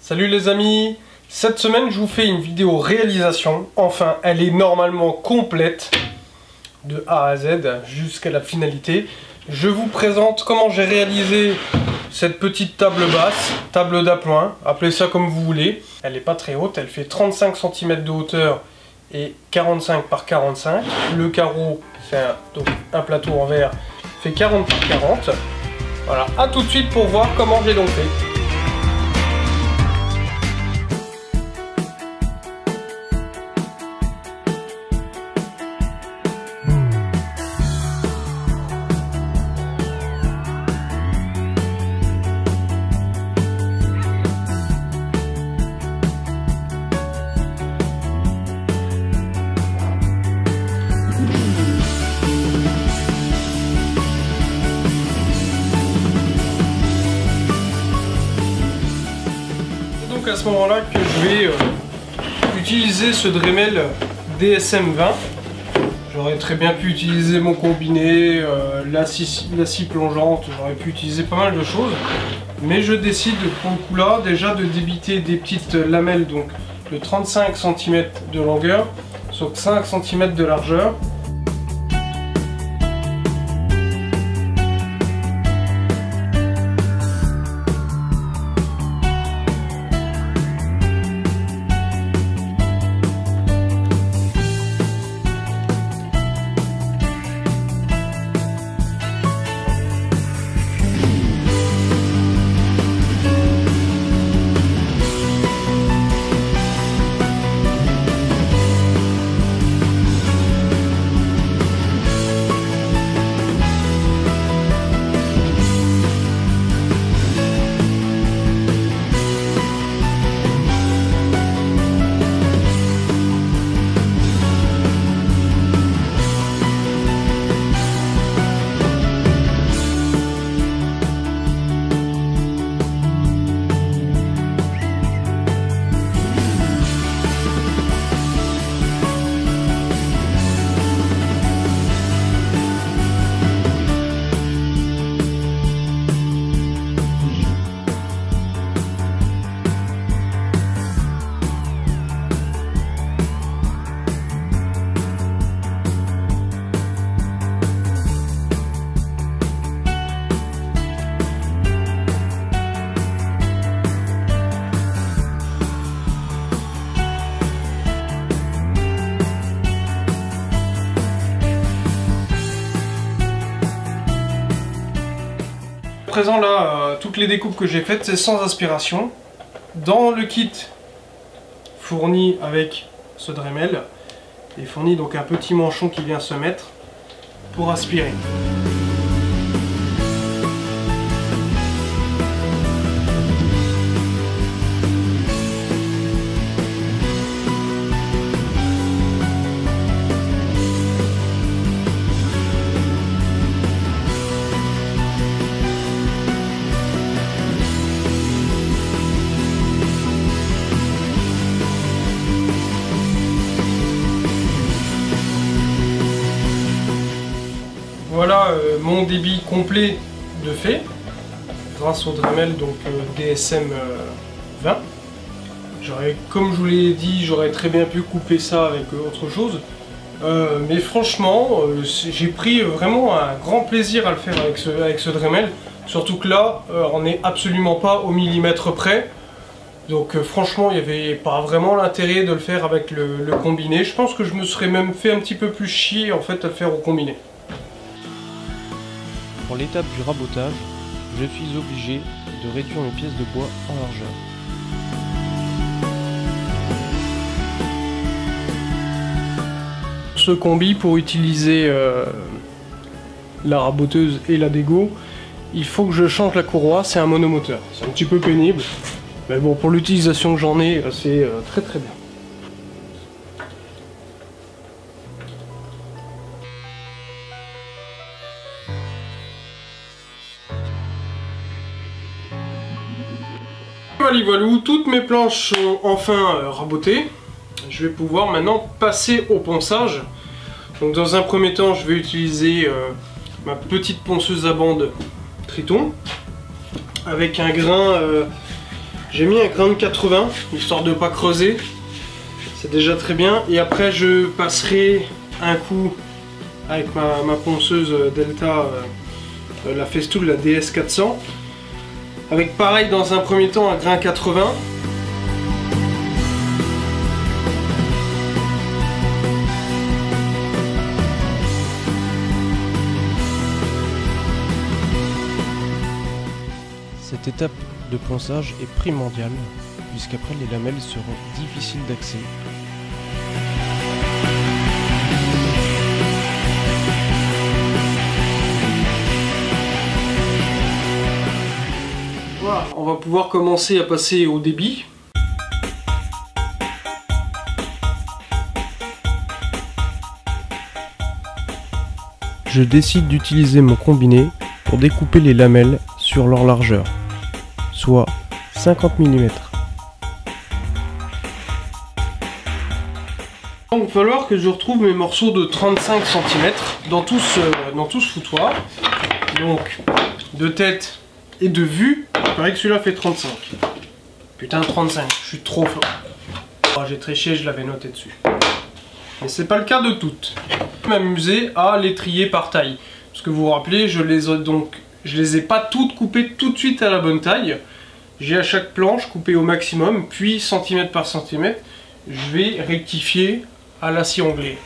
Salut les amis, cette semaine je vous fais une vidéo réalisation. Enfin, elle est normalement complète de A à Z jusqu'à la finalité. Je vous présente comment j'ai réalisé cette petite table basse, table d'appoint, appelez ça comme vous voulez. Elle n'est pas très haute, elle fait 35 cm de hauteur et 45 par 45. Le carreau, c'est un plateau en verre, fait 40 par 40. Voilà, à tout de suite pour voir comment j'ai donc fait. À ce moment-là que je vais utiliser ce Dremel DSM-20. J'aurais très bien pu utiliser mon combiné, la scie plongeante, j'aurais pu utiliser pas mal de choses. Mais je décide pour le coup là déjà de débiter des petites lamelles donc de 35 cm de longueur sur 5 cm de largeur. Présent là, toutes les découpes que j'ai faites, c'est sans aspiration. Dans le kit fourni avec ce Dremel, il fournit donc un petit manchon qui vient se mettre pour aspirer. Voilà mon débit complet de fait grâce au Dremel donc DSM-20. Comme je vous l'ai dit, j'aurais très bien pu couper ça avec autre chose. Mais franchement, j'ai pris vraiment un grand plaisir à le faire avec ce Dremel. Surtout que là, on n'est absolument pas au millimètre près. Donc franchement, il n'y avait pas vraiment l'intérêt de le faire avec le combiné. Je pense que je me serais même fait un petit peu plus chier en fait à le faire au combiné. Pour l'étape du rabotage, je suis obligé de réduire mes pièces de bois en largeur. Ce combi, pour utiliser la raboteuse et la dégo, il faut que je change la courroie, c'est un monomoteur. C'est un petit peu pénible, mais bon, pour l'utilisation que j'en ai, c'est très très bien. Voilà, toutes mes planches sont enfin rabotées. Je vais pouvoir maintenant passer au ponçage. Donc dans un premier temps, je vais utiliser ma petite ponceuse à bande Triton avec un grain, J'ai mis un grain de 80, histoire de ne pas creuser. C'est déjà très bien. Et après, je passerai un coup avec ma ponceuse Delta, la Festool, la DS400. Avec pareil, dans un premier temps, un grain 80. Cette étape de ponçage est primordiale, puisqu'après les lamelles seront difficiles d'accès. Voilà, on va pouvoir commencer à passer au débit. Je décide d'utiliser mon combiné pour découper les lamelles sur leur largeur, soit 50 mm. Il va falloir que je retrouve mes morceaux de 35 cm dans tout ce foutoir. Donc, de tête et de vue, il paraît que celui-là fait 35. Putain, 35, je suis trop fort. Oh, j'ai triché, je l'avais noté dessus. Mais c'est pas le cas de toutes. Je vais m'amuser à les trier par taille. Parce que vous vous rappelez, je les ai pas toutes coupées tout de suite à la bonne taille. J'ai à chaque planche coupé au maximum, puis centimètre par centimètre, je vais rectifier à la scie onglée.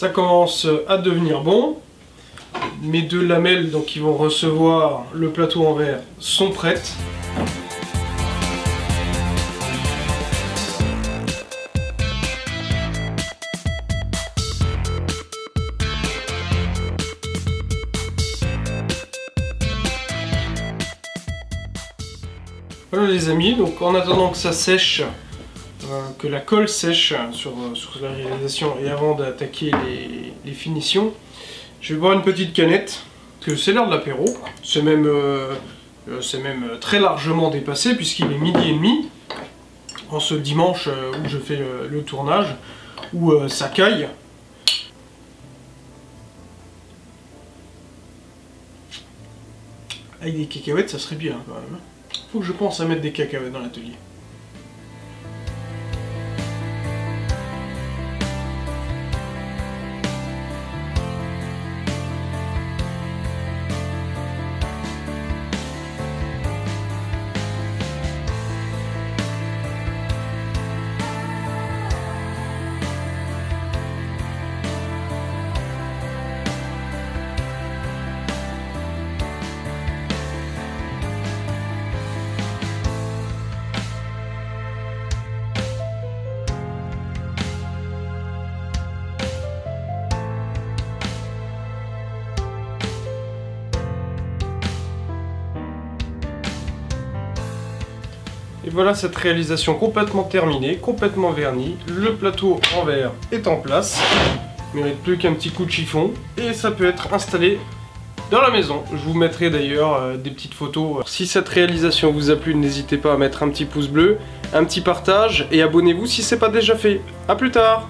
Ça commence à devenir bon. Mes 2 lamelles donc, qui vont recevoir le plateau en verre sont prêtes. Voilà les amis, donc en attendant que ça sèche, que la colle sèche sur la réalisation et avant d'attaquer les finitions, je vais boire une petite canette, parce que c'est l'heure de l'apéro, c'est même très largement dépassé puisqu'il est 12h30, en ce dimanche où je fais le tournage, où ça caille. Avec des cacahuètes ça serait bien quand même. Faut que je pense à mettre des cacahuètes dans l'atelier. Et voilà cette réalisation complètement terminée, complètement vernie. Le plateau en verre est en place. Il ne mérite plus qu'un petit coup de chiffon. Et ça peut être installé dans la maison. Je vous mettrai d'ailleurs des petites photos. Si cette réalisation vous a plu, n'hésitez pas à mettre un petit pouce bleu, un petit partage et abonnez-vous si ce n'est pas déjà fait. A plus tard!